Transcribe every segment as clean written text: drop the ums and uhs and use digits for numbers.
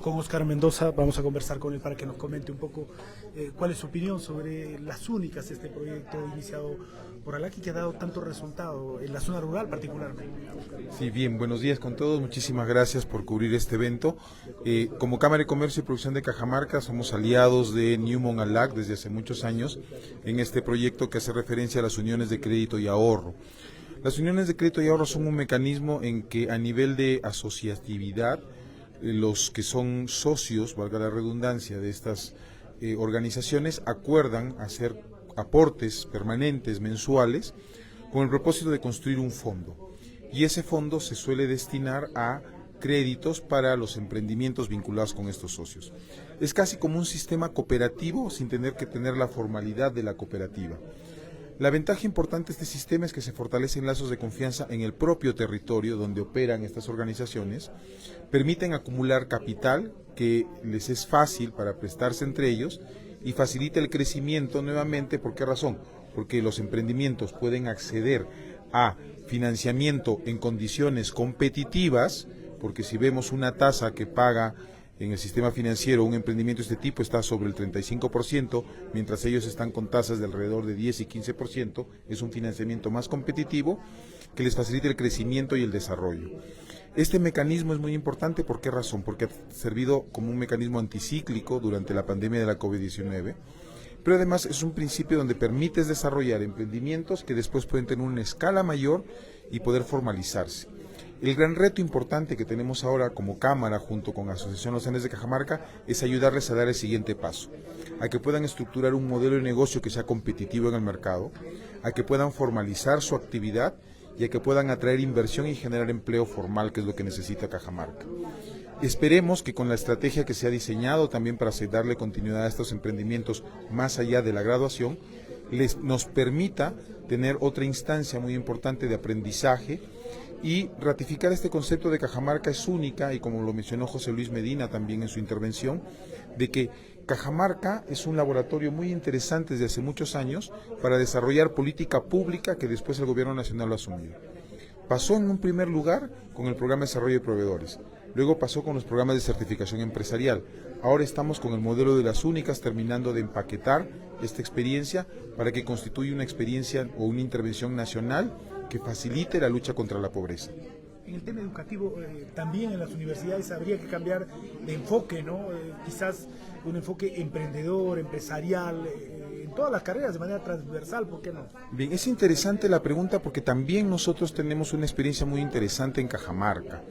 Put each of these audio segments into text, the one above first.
con Óscar Mendoza. Vamos a conversar con él para que nos comente un poco cuál es su opinión sobre las únicas, este proyecto iniciado por ALAC y que ha dado tanto resultado en la zona rural particularmente. Sí, bien, buenos días con todos, muchísimas gracias por cubrir este evento. Como Cámara de Comercio y Producción de Cajamarca somos aliados de Newmont ALAC desde hace muchos años en este proyecto que hace referencia a las uniones de crédito y ahorro. Las uniones de crédito y ahorro son un mecanismo en que a nivel de asociatividad, los que son socios, valga la redundancia, de estas organizaciones acuerdan hacer aportes permanentes, mensuales, con el propósito de construir un fondo. Y ese fondo se suele destinar a créditos para los emprendimientos vinculados con estos socios. Es casi como un sistema cooperativo sin tener que tener la formalidad de la cooperativa. La ventaja importante de este sistema es que se fortalecen lazos de confianza en el propio territorio donde operan estas organizaciones, permiten acumular capital que les es fácil para prestarse entre ellos y facilita el crecimiento nuevamente. ¿Por qué razón? Porque los emprendimientos pueden acceder a financiamiento en condiciones competitivas, porque si vemos una tasa que paga en el sistema financiero un emprendimiento de este tipo está sobre el 35%, mientras ellos están con tasas de alrededor de 10 y 15%, es un financiamiento más competitivo que les facilita el crecimiento y el desarrollo. Este mecanismo es muy importante, ¿por qué razón? Porque ha servido como un mecanismo anticíclico durante la pandemia de la COVID-19, pero además es un principio donde permites desarrollar emprendimientos que después pueden tener una escala mayor y poder formalizarse. El gran reto importante que tenemos ahora como Cámara, junto con la Asociación Los Andes de Cajamarca, es ayudarles a dar el siguiente paso, a que puedan estructurar un modelo de negocio que sea competitivo en el mercado, a que puedan formalizar su actividad y a que puedan atraer inversión y generar empleo formal, que es lo que necesita Cajamarca. Esperemos que con la estrategia que se ha diseñado también para darle continuidad a estos emprendimientos más allá de la graduación, nos permita tener otra instancia muy importante de aprendizaje y ratificar este concepto de Cajamarca es única, y como lo mencionó José Luis Medina también en su intervención, de que Cajamarca es un laboratorio muy interesante desde hace muchos años para desarrollar política pública que después el gobierno nacional lo asumió. Pasó en un primer lugar con el programa de desarrollo de proveedores, luego pasó con los programas de certificación empresarial, ahora estamos con el modelo de las únicas terminando de empaquetar esta experiencia para que constituya una experiencia o una intervención nacional que facilite la lucha contra la pobreza. En el tema educativo, también en las universidades habría que cambiar de enfoque, ¿no? Quizás un enfoque emprendedor, empresarial, en todas las carreras de manera transversal, ¿por qué no? Bien, es interesante la pregunta porque también nosotros tenemos una experiencia muy interesante en Cajamarca.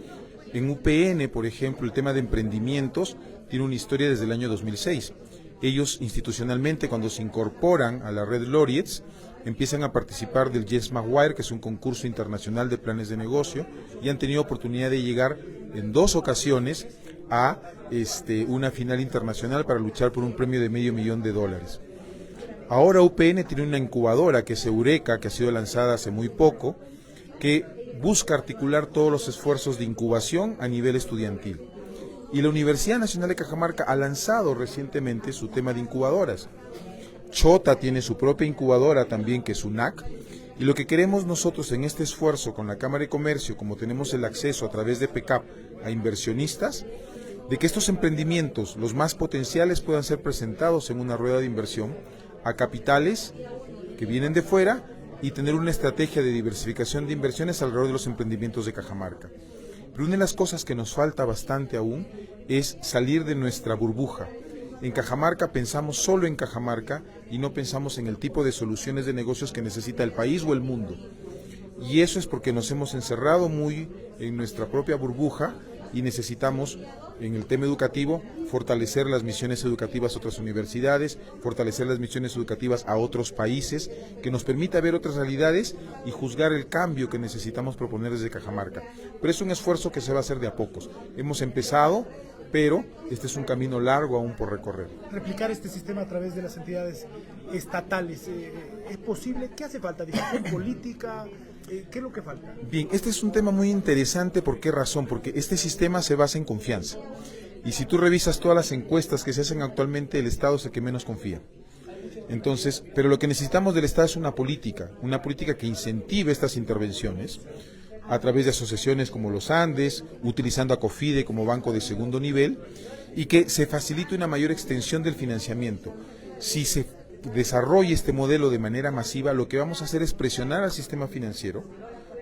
En UPN, por ejemplo, el tema de emprendimientos tiene una historia desde el año 2006. Ellos institucionalmente, cuando se incorporan a la red Laureates, empiezan a participar del Jess Maguire, que es un concurso internacional de planes de negocio, y han tenido oportunidad de llegar en 2 ocasiones a una final internacional para luchar por un premio de $500,000. Ahora UPN tiene una incubadora que es Eureka, que ha sido lanzada hace muy poco, que busca articular todos los esfuerzos de incubación a nivel estudiantil. Y la Universidad Nacional de Cajamarca ha lanzado recientemente su tema de incubadoras. Chota tiene su propia incubadora también, que es UNAC, y lo que queremos nosotros en este esfuerzo con la Cámara de Comercio, como tenemos el acceso a través de PECAP a inversionistas, de que estos emprendimientos, los más potenciales, puedan ser presentados en una rueda de inversión a capitales que vienen de fuera y tener una estrategia de diversificación de inversiones alrededor de los emprendimientos de Cajamarca. Pero una de las cosas que nos falta bastante aún es salir de nuestra burbuja. En Cajamarca pensamos solo en Cajamarca y no pensamos en el tipo de soluciones de negocios que necesita el país o el mundo. Y eso es porque nos hemos encerrado muy en nuestra propia burbuja y necesitamos, en el tema educativo, fortalecer las misiones educativas a otras universidades, fortalecer las misiones educativas a otros países, que nos permita ver otras realidades y juzgar el cambio que necesitamos proponer desde Cajamarca. Pero es un esfuerzo que se va a hacer de a pocos. Hemos empezado, pero este es un camino largo aún por recorrer. Replicar este sistema a través de las entidades estatales, ¿es posible? ¿Qué hace falta? ¿Decisión política? ¿Qué es lo que falta? Bien, este es un tema muy interesante. ¿Por qué razón? Porque este sistema se basa en confianza. Y si tú revisas todas las encuestas que se hacen actualmente, el Estado es el que menos confía. Entonces, pero lo que necesitamos del Estado es una política que incentive estas intervenciones a través de asociaciones como los Andes, utilizando a COFIDE como banco de segundo nivel, y que se facilite una mayor extensión del financiamiento. Si se desarrolla este modelo de manera masiva, lo que vamos a hacer es presionar al sistema financiero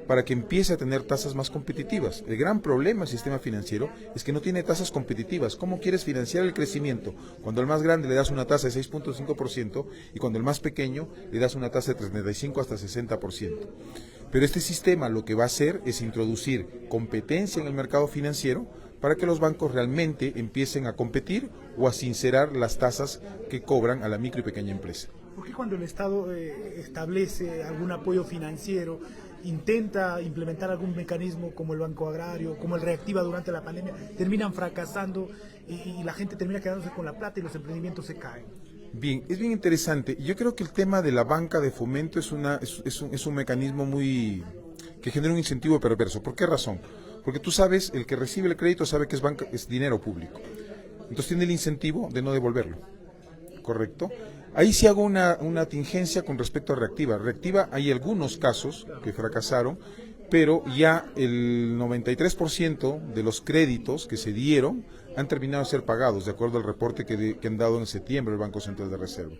para que empiece a tener tasas más competitivas. El gran problema del sistema financiero es que no tiene tasas competitivas. ¿Cómo quieres financiar el crecimiento? Cuando al más grande le das una tasa de 6.5% y cuando al más pequeño le das una tasa de 35 hasta 60%. Pero este sistema lo que va a hacer es introducir competencia en el mercado financiero para que los bancos realmente empiecen a competir o a sincerar las tasas que cobran a la micro y pequeña empresa. ¿Por qué cuando el Estado establece algún apoyo financiero, intenta implementar algún mecanismo como el Banco Agrario, como el Reactiva durante la pandemia, terminan fracasando y la gente termina quedándose con la plata y los emprendimientos se caen? Bien, es bien interesante. Yo creo que el tema de la banca de fomento es un mecanismo que genera un incentivo perverso. ¿Por qué razón? Porque tú sabes, el que recibe el crédito sabe que es dinero público. Entonces tiene el incentivo de no devolverlo. ¿Correcto? Ahí sí hago una tingencia con respecto a Reactiva. Reactiva, hay algunos casos que fracasaron, pero ya el 93% de los créditos que se dieron han terminado de ser pagados, de acuerdo al reporte que han dado en septiembre el Banco Central de Reserva.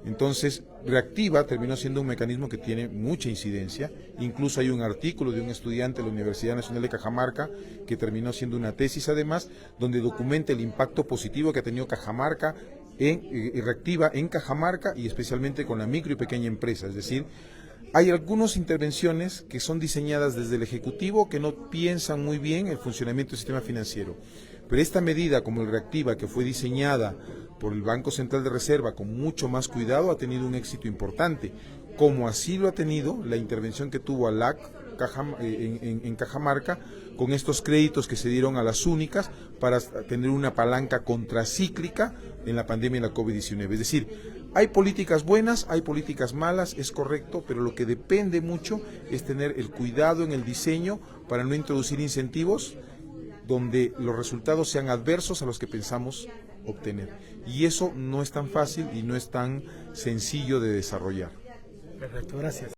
Entonces, Reactiva terminó siendo un mecanismo que tiene mucha incidencia. Incluso hay un artículo de un estudiante de la Universidad Nacional de Cajamarca que terminó siendo una tesis además, donde documenta el impacto positivo que ha tenido Cajamarca Reactiva en Cajamarca y especialmente con la micro y pequeña empresa. Es decir, hay algunas intervenciones que son diseñadas desde el Ejecutivo que no piensan muy bien el funcionamiento del sistema financiero. Pero esta medida, como el Reactiva, que fue diseñada por el Banco Central de Reserva con mucho más cuidado, ha tenido un éxito importante, como así lo ha tenido la intervención que tuvo ALAC en Cajamarca, con estos créditos que se dieron a las únicas para tener una palanca contracíclica en la pandemia de la COVID-19. Es decir, hay políticas buenas, hay políticas malas, es correcto, pero lo que depende mucho es tener el cuidado en el diseño para no introducir incentivos donde los resultados sean adversos a los que pensamos obtener. Y eso no es tan fácil y no es tan sencillo de desarrollar. Perfecto, gracias.